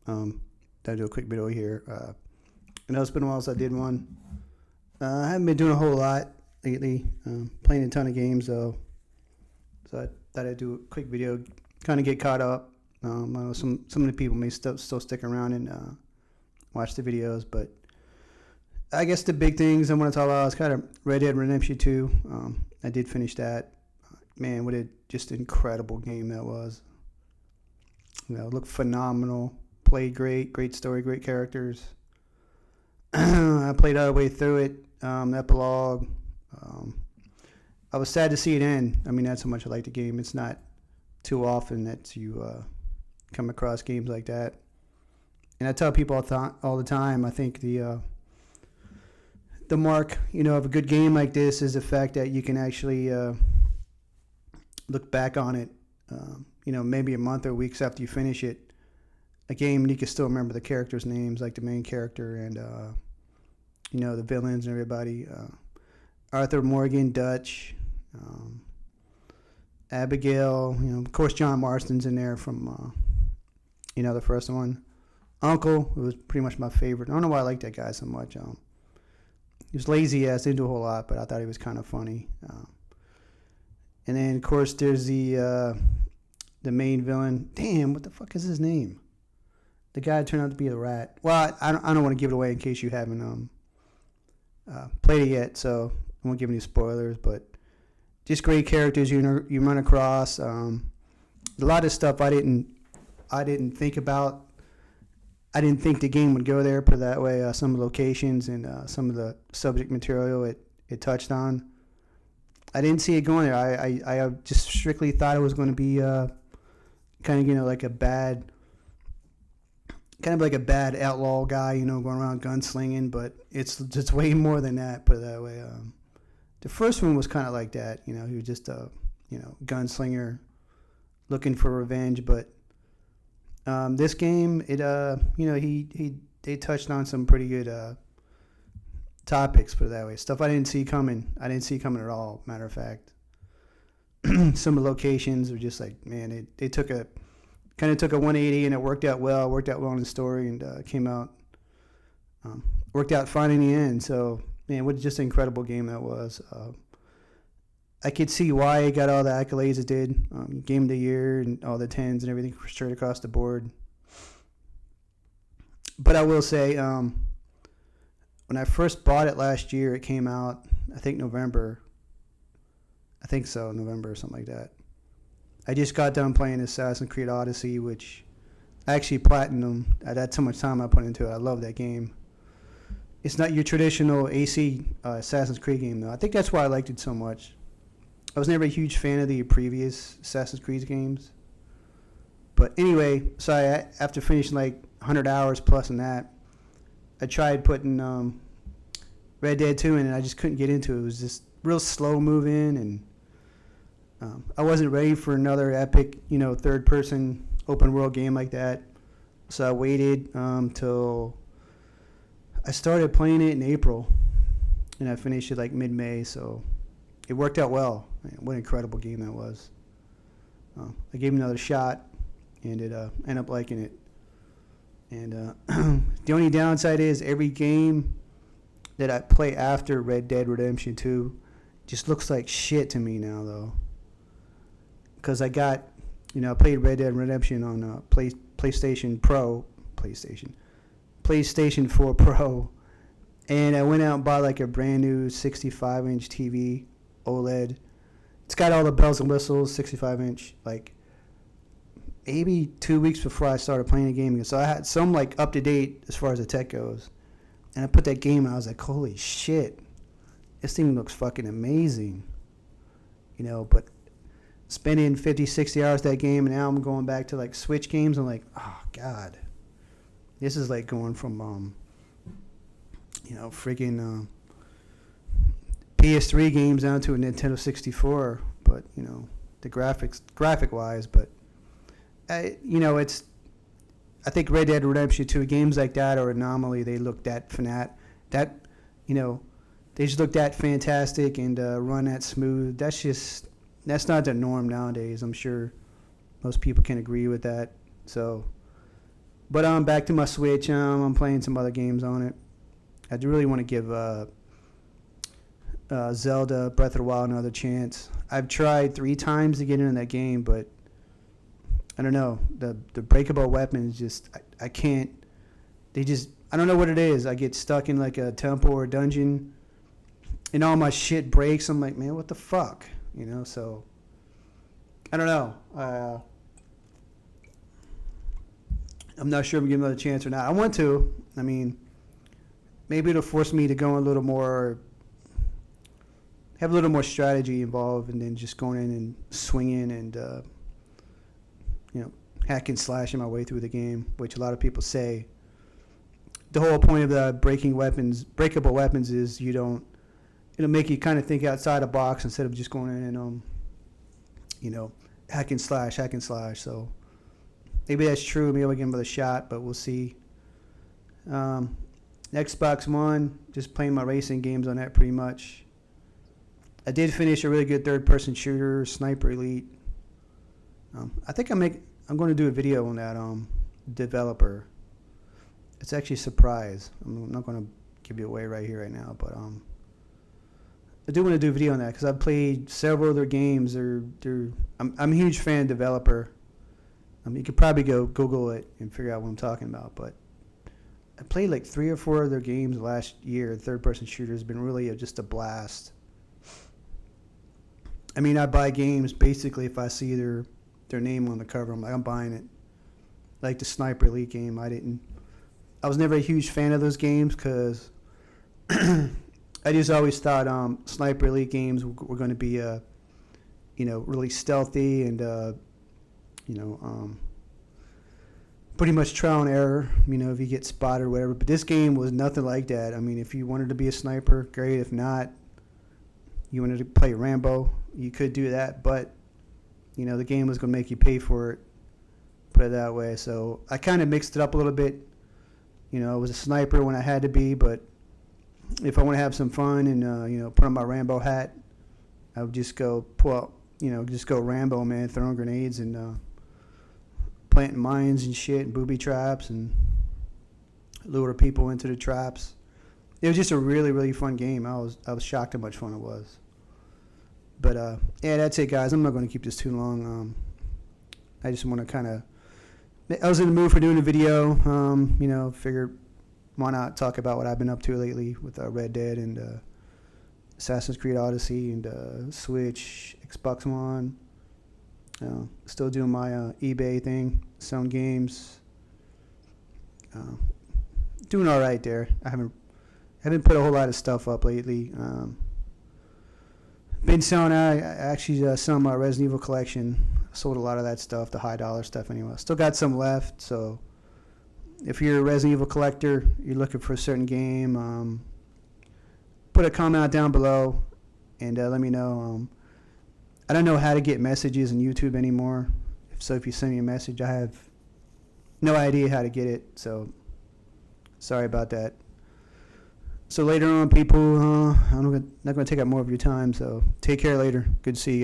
Um, I'll do a quick video here. I know it's been a while since I did one. I haven't been doing a whole lot lately. Playing a ton of games though, so I thought I'd do a quick video, kind of get caught up. I know some of the people may still stick around and watch the videos, but I guess the big things I want to talk about is kind of Red Dead Redemption 2. I did finish that. Man, what a just incredible game that was. You know, it looked phenomenal. Played great story, great characters. I played all the way through it. Epilogue. I was sad to see it end. I mean, that's how much I like the game. It's not too often that you come across games like that. And I tell people all the time, I think the mark, of a good game like this is the fact that you can actually look back on it, maybe a month or weeks after you finish it, a game, and you can still remember the characters' names, like the main character and, the villains and everybody. Arthur Morgan, Dutch, Abigail, of course John Marston's in there from, the first one. Uncle, who was pretty much my favorite. I don't know why I like that guy so much. He was lazy ass, didn't do a whole lot, but I thought he was kind of funny. And then, of course, there's the main villain. Damn, what the fuck is his name? The guy turned out to be a rat. Well, I don't want to give it away in case you haven't played it yet, so I won't give any spoilers. But just great characters you run across. A lot of stuff I didn't think about. I didn't think the game would go there, put it that way. Some of the locations and some of the subject material it touched on. I didn't see it going there. I just strictly thought it was going to be kind of like a bad outlaw guy, going around gunslinging. But it's way more than that. Put it that way. The first one was kind of like that. He was just a gunslinger looking for revenge. But this game, they touched on some pretty good topics, put it that way. Stuff I didn't see coming. I didn't see coming at all, matter of fact. Some of the locations were just like, man, they took a 180 and it worked out well in the story, and came out, worked out fine in the end. So, man, what just an incredible game that was. I could see why it got all the accolades it did. Game of the year and all the 10s and everything straight across the board. But I will say, when I first bought it last year, it came out, I think November. November or something like that. I just got done playing Assassin's Creed Odyssey, which I actually platinum. That's how much time I put into it. I love that game. It's not your traditional AC Assassin's Creed game, though. I think that's why I liked it so much. I was never a huge fan of the previous Assassin's Creed games. But anyway, so after finishing like 100 hours plus in that, I tried putting Red Dead 2 in, and I just couldn't get into it. It was just real slow moving, and I wasn't ready for another epic, third-person open-world game like that. So I waited till I started playing it in April, and I finished it like mid-May, so it worked out well. Man, what an incredible game that was. I gave it another shot, and it ended up liking it. And the only downside is every game that I play after Red Dead Redemption 2 just looks like shit to me now, though. Because I played Red Dead Redemption on PlayStation 4 Pro, and I went out and bought like a brand new 65-inch TV, OLED. It's got all the bells and whistles, 65-inch, like maybe 2 weeks before I started playing the game. So I had some like up to date as far as the tech goes. And I put that game out, I was like, holy shit, this thing looks fucking amazing. But spending 50, 60 hours that game, and now I'm going back to like Switch games. I'm like, oh God, this is like going from, freaking PS3 games down to a Nintendo 64. But, the graphic wise, but, I think Red Dead Redemption 2, games like that are anomaly. They look they just look that fantastic and run that smooth. That's not the norm nowadays. I'm sure most people can agree with that. So But back to my Switch. I'm playing some other games on it. I do really want to give Zelda Breath of the Wild another chance. I've tried 3 times to get into that game, but I don't know. The breakable weapons just I can't. They just I don't know what it is. I get stuck in like a temple or a dungeon, and all my shit breaks. I'm like, man, what the fuck, you know? So I don't know. I'm not sure if I'm giving another chance or not. I want to. I mean, maybe it'll force me to go a little more, have a little more strategy involved, and then just going in and swinging and hack and slashing my way through the game, which a lot of people say. The whole point of the breakable weapons is it'll make you kind of think outside the box instead of just going in and hack and slash. So maybe that's true. Maybe I'll give it a shot, but we'll see. Xbox One, just playing my racing games on that pretty much. I did finish a really good third-person shooter, Sniper Elite. I think I'm going to do a video on that developer. It's actually a surprise. I'm not going to give you away right here, right now, but I do want to do a video on that because I've played several of their games. I'm a huge fan of developer. You could probably go Google it and figure out what I'm talking about, but I played like 3 or 4 of their games last year. Third-person shooters have been really just a blast. I mean, I buy games basically if I see their name on the cover. I'm like, I'm buying it. Like the Sniper Elite game, I was never a huge fan of those games because I just always thought Sniper Elite games were going to be really stealthy and pretty much trial and error, if you get spotted or whatever. But this game was nothing like that. I mean, if you wanted to be a sniper, great. If not, you wanted to play Rambo, you could do that. But, the game was going to make you pay for it, put it that way. So I kind of mixed it up a little bit. I was a sniper when I had to be, but if I want to have some fun and, put on my Rambo hat, I would just go go Rambo, man, throwing grenades and planting mines and shit and booby traps and lure people into the traps. It was just a really, really fun game. I was shocked how much fun it was. But, yeah, that's it, guys. I'm not going to keep this too long. I just want to kind of... I was in the mood for doing a video. Figured why not talk about what I've been up to lately with Red Dead and Assassin's Creed Odyssey and Switch, Xbox One. Still doing my eBay thing, selling games. Doing all right there. I haven't put a whole lot of stuff up lately. Been selling. I actually selling my Resident Evil collection. Sold a lot of that stuff, the high dollar stuff anyway. Still got some left. So if you're a Resident Evil collector, you're looking for a certain game, put a comment down below and let me know. I don't know how to get messages on YouTube anymore. So if you send me a message, I have no idea how to get it. So sorry about that. So later on, people, I'm not going to take up more of your time. So take care later. Good to see you.